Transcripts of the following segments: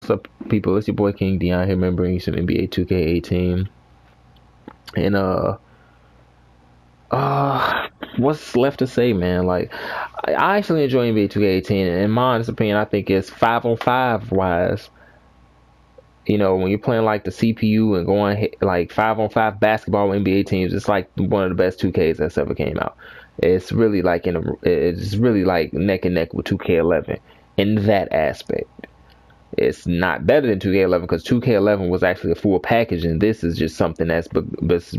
What's up, people? It's your boy King Dion here, remembering some NBA 2K18. And uh, what's left to say, man? Like, I actually enjoy NBA 2K18, and in my honest opinion, I think it's 5-on-5 wise. You know, when you're playing like the CPU and going like 5-on-5 basketball with NBA teams, it's like one of the best 2Ks that's ever came out. It's really like it's really like neck and neck with 2K11 in that aspect. It's not better than 2K11 because 2K11 was actually a full package, and this is just something that's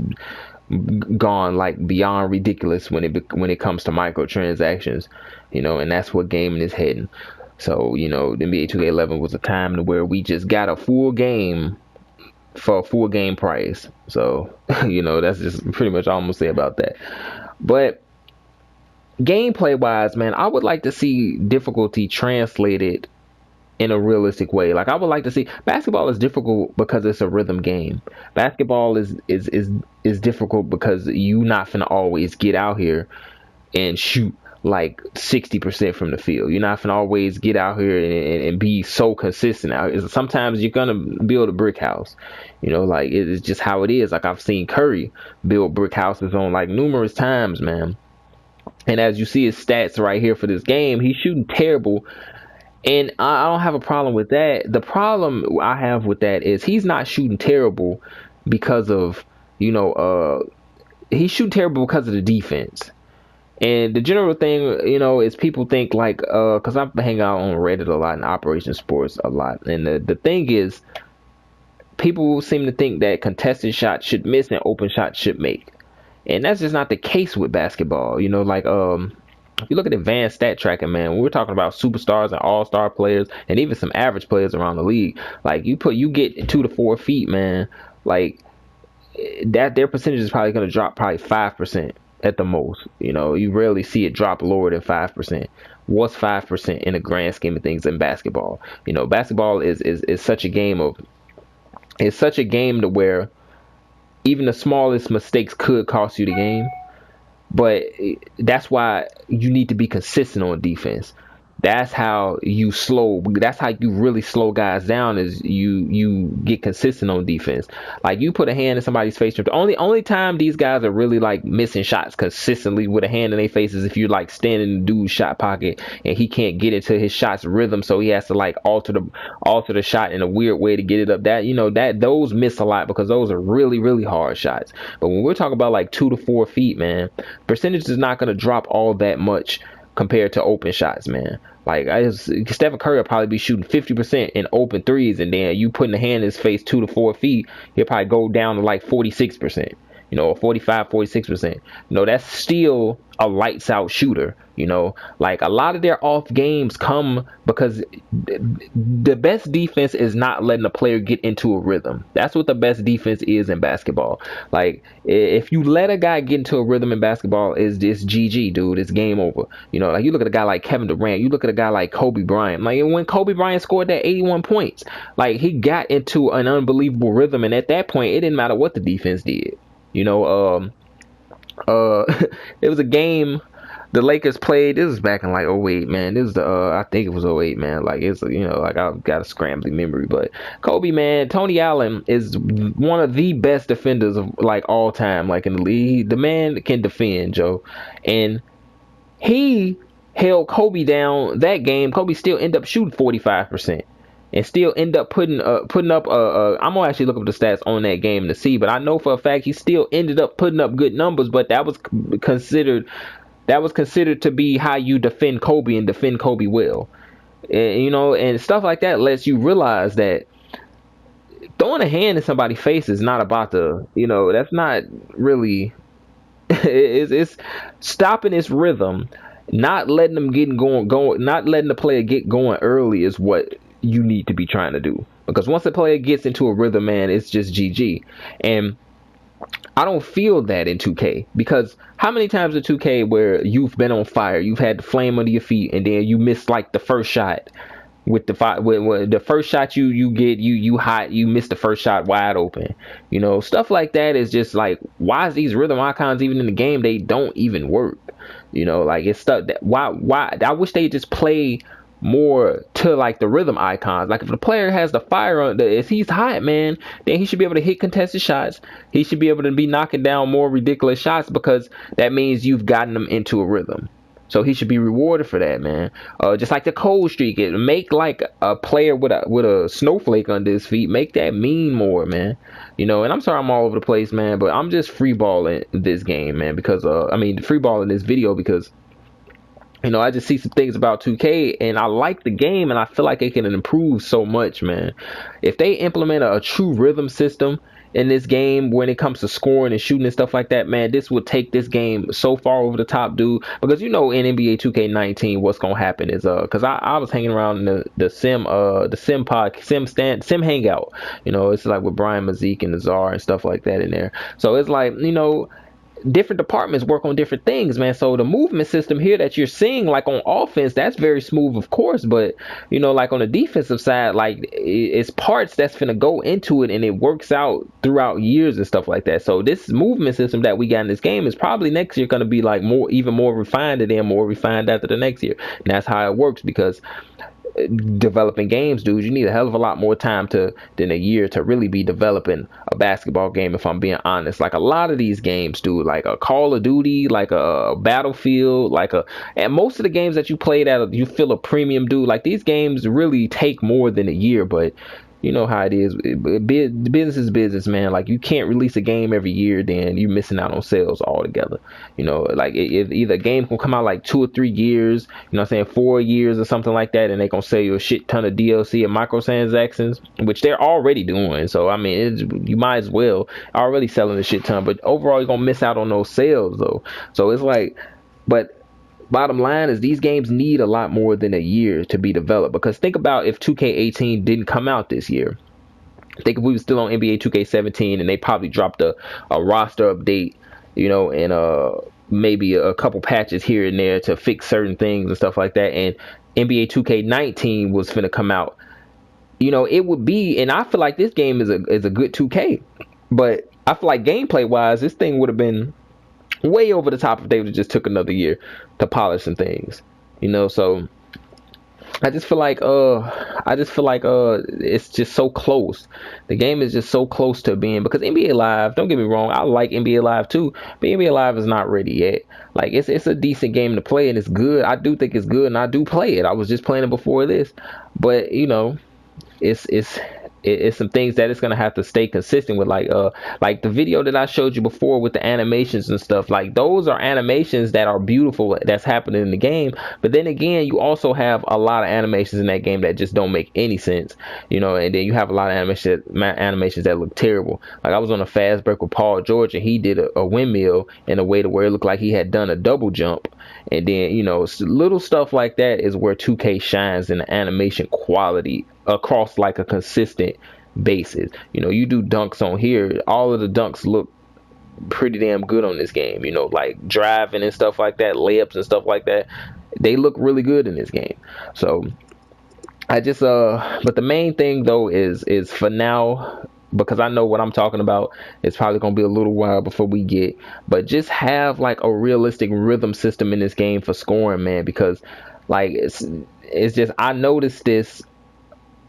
gone like beyond ridiculous when it comes to microtransactions, you know, and that's what gaming is heading. So, you know, the NBA 2K11 was a time to where we just got a full game for a full game price. So, you know, that's just pretty much all I'm gonna say about that. But gameplay wise, man, I would like to see difficulty translated in a realistic way. Like, I would like to see basketball is difficult because it's a rhythm game. Basketball is difficult because you not finna always get out here and shoot like 60% from the field. You're not finna always get out here and be so consistent out here. Sometimes you're gonna build a brick house. You know, like it's just how it is. Like, I've seen Curry build brick houses on like numerous times, man. And as you see his stats right here for this game, he's shooting terrible. And I don't have a problem with that. The problem I have with that is he's not shooting terrible because of, you know, he's shooting terrible because of the defense. And the general thing, you know, is people think like, because I hang out on Reddit a lot and Operation Sports a lot. And the thing is, people seem to think that contested shots should miss and open shots should make. And that's just not the case with basketball. You know, like, if you look at advanced stat tracking, man, when we're talking about superstars and all-star players and even some average players around the league, like you get 2 to 4 feet, man, like that their percentage is probably going to drop probably 5% at the most. You know, you rarely see it drop lower than 5%. What's 5% in the grand scheme of things in basketball? You know, basketball is such a game of, it's such a game to where even the smallest mistakes could cost you the game. But that's why you need to be consistent on defense. That's how you really slow guys down, is you get consistent on defense. Like, you put a hand in somebody's face. The only time these guys are really like missing shots consistently with a hand in their face is if you're like standing in the dude's shot pocket and he can't get into his shot's rhythm, so he has to like alter the shot in a weird way to get it up. That, you know, that those miss a lot because those are really, really hard shots. But when we're talking about like 2 to 4 feet, man, percentage is not going to drop all that much compared to open shots, man. Like, Stephen Curry will probably be shooting 50% in open threes, and then you putting a hand in his face 2 to 4 feet, he'll probably go down to like 46%, you know, or 45, 46%. You know, that's still a lights out shooter. You know, like, a lot of their off games come because the best defense is not letting a player get into a rhythm. That's what the best defense is in basketball. Like, if you let a guy get into a rhythm in basketball, it's GG, dude. It's game over. You know, like, you look at a guy like Kevin Durant, you look at a guy like Kobe Bryant. Like, when Kobe Bryant scored that 81 points, like, he got into an unbelievable rhythm, and at that point, it didn't matter what the defense did. You know, it was a game the Lakers played. This was back in like '08, man. This is I think it was '08, man. Like, it's, you know, like, I've got a scrambling memory, but Kobe, man, Tony Allen is one of the best defenders of like all time, like in the league. The man can defend, Joe, and he held Kobe down that game. Kobe still ended up shooting 45%. And still end up putting up I'm gonna actually look up the stats on that game to see, but I know for a fact he still ended up putting up good numbers. But that was considered to be how you defend Kobe and defend Kobe well. And, you know, and stuff like that lets you realize that throwing a hand in somebody's face is not about the, you know, that's not really it's stopping his rhythm, not letting them not letting the player get going early is what you need to be trying to do. Because once a player gets into a rhythm, man, it's just GG. And I don't feel that in 2K, because how many times in 2K where you've been on fire, you've had the flame under your feet, and then you miss like the first shot with the first shot you get, you hot, you miss the first shot wide open. You know, stuff like that is just like, why is these rhythm icons even in the game? They don't even work. You know, like, it's stuff that why I wish they just play more to like the rhythm icons. Like if the player has the fire on, if he's hot, man, then he should be able to hit contested shots. He should be able to be knocking down more ridiculous shots because that means you've gotten him into a rhythm. So he should be rewarded for that, man. Just like the cold streak, it make like a player with a snowflake under his feet, make that mean more, man. And I'm sorry I'm all over the place, man, but I'm just freeballing this game, man, because freeballing this video because I just see some things about 2K and I like the game and I feel like it can improve so much, man. If they implement a true rhythm system in this game when it comes to scoring and shooting and stuff like that, man, this would take this game so far over the top, dude. Because in NBA 2K19, what's gonna happen is because I was hanging around in the sim hangout. It's like with Brian Mazik and Nazar and stuff like that in there. So it's like different departments work on different things, man. So the movement system here that you're seeing, like on offense, that's very smooth, of course. But like on the defensive side, like it's parts that's gonna go into it, and it works out throughout years and stuff like that. So this movement system that we got in this game is probably next year gonna be like even more refined, and then more refined after the next year. And that's how it works because developing games, dude, you need a hell of a lot more time than a year to really be developing a basketball game, if I'm being honest. Like a lot of these games, dude, like a Call of Duty, like a Battlefield, and most of the games that you played at, you feel a premium, dude. Like these games really take more than a year, but you know how it is. Business is business, man. Like you can't release a game every year, then you're missing out on sales altogether. Like if either a game can come out like 2 or 3 years, 4 years or something like that, and they gonna sell you a shit ton of DLC and microtransactions, which they're already doing. So I mean, you might as well already selling a shit ton, but overall you're gonna miss out on those sales though. So it's like, but bottom line is these games need a lot more than a year to be developed, because think about if 2K18 didn't come out this year. Think if we were still on NBA 2K17 and they probably dropped a roster update, and maybe a couple patches here and there to fix certain things and stuff like that, and NBA 2K19 was finna come out, it would be, and I feel like this game is a good 2K, but I feel like gameplay wise this thing would have been way over the top if they would have just took another year to polish some things, so I just feel like it's just so close. The game is just so close to being, because NBA Live, don't get me wrong, I like NBA Live too, but NBA Live is not ready yet. Like it's a decent game to play and it's good. I do think it's good and I do play it. I was just playing it before this, but it's some things that it's gonna have to stay consistent with, like the video that I showed you before with the animations and stuff. Like those are animations that are beautiful that's happening in the game, but then again you also have a lot of animations in that game that just don't make any sense, and then you have a lot of animations that look terrible. Like I was on a fast break with Paul George and he did a windmill in a way to where it looked like he had done a double jump, and then little stuff like that is where 2K shines in the animation quality across like a consistent basis. You do dunks on here, all of the dunks look pretty damn good on this game, like driving and stuff like that, layups and stuff like that, they look really good in this game. So I just but the main thing though is for now, because I know what I'm talking about, it's probably gonna be a little while before we get, but just have like a realistic rhythm system in this game for scoring, man, because like it's just, I noticed this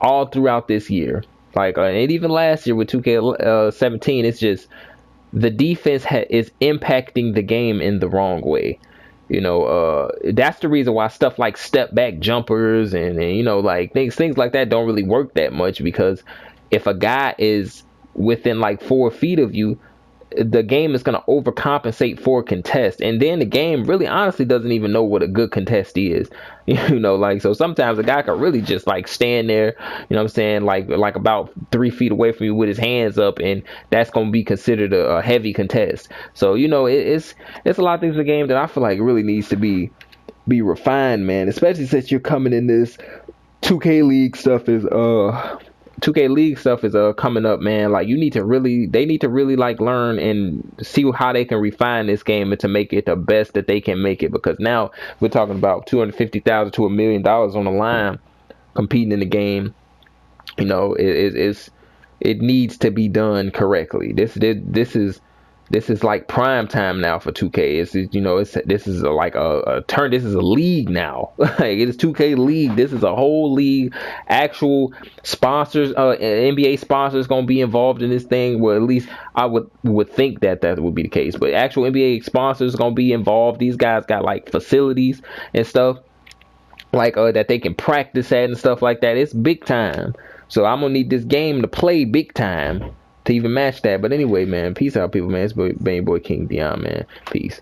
all throughout this year, like and even last year with 2K17. It's just the defense is impacting the game in the wrong way. That's the reason why stuff like step back jumpers and like things like that don't really work that much, because if a guy is within like 4 feet of you, the game is going to overcompensate for a contest, and then the game really honestly doesn't even know what a good contest is. Like, so sometimes a guy could really just like stand there, what I'm saying, like about 3 feet away from you with his hands up, and that's going to be considered a heavy contest. So it's a lot of things in the game that I feel like really needs to be refined, man, especially since you're coming in this 2K League stuff is 2K League stuff is coming up, man. Like they need to really like learn and see how they can refine this game and to make it the best that they can make it, because now we're talking about $250,000 to $1 million on the line competing in the game. It needs to be done correctly. This is This is like prime time now for 2K. This is like a turn. This is a league now. Like, it is 2K league. This is a whole league. Actual sponsors, NBA sponsors, gonna be involved in this thing. Well, at least I would think that would be the case. But actual NBA sponsors gonna be involved. These guys got like facilities and stuff like that they can practice at and stuff like that. It's big time. So I'm gonna need this game to play big time to even match that. But anyway, man, peace out, people, man. It's been your boy King Dion, man. Peace.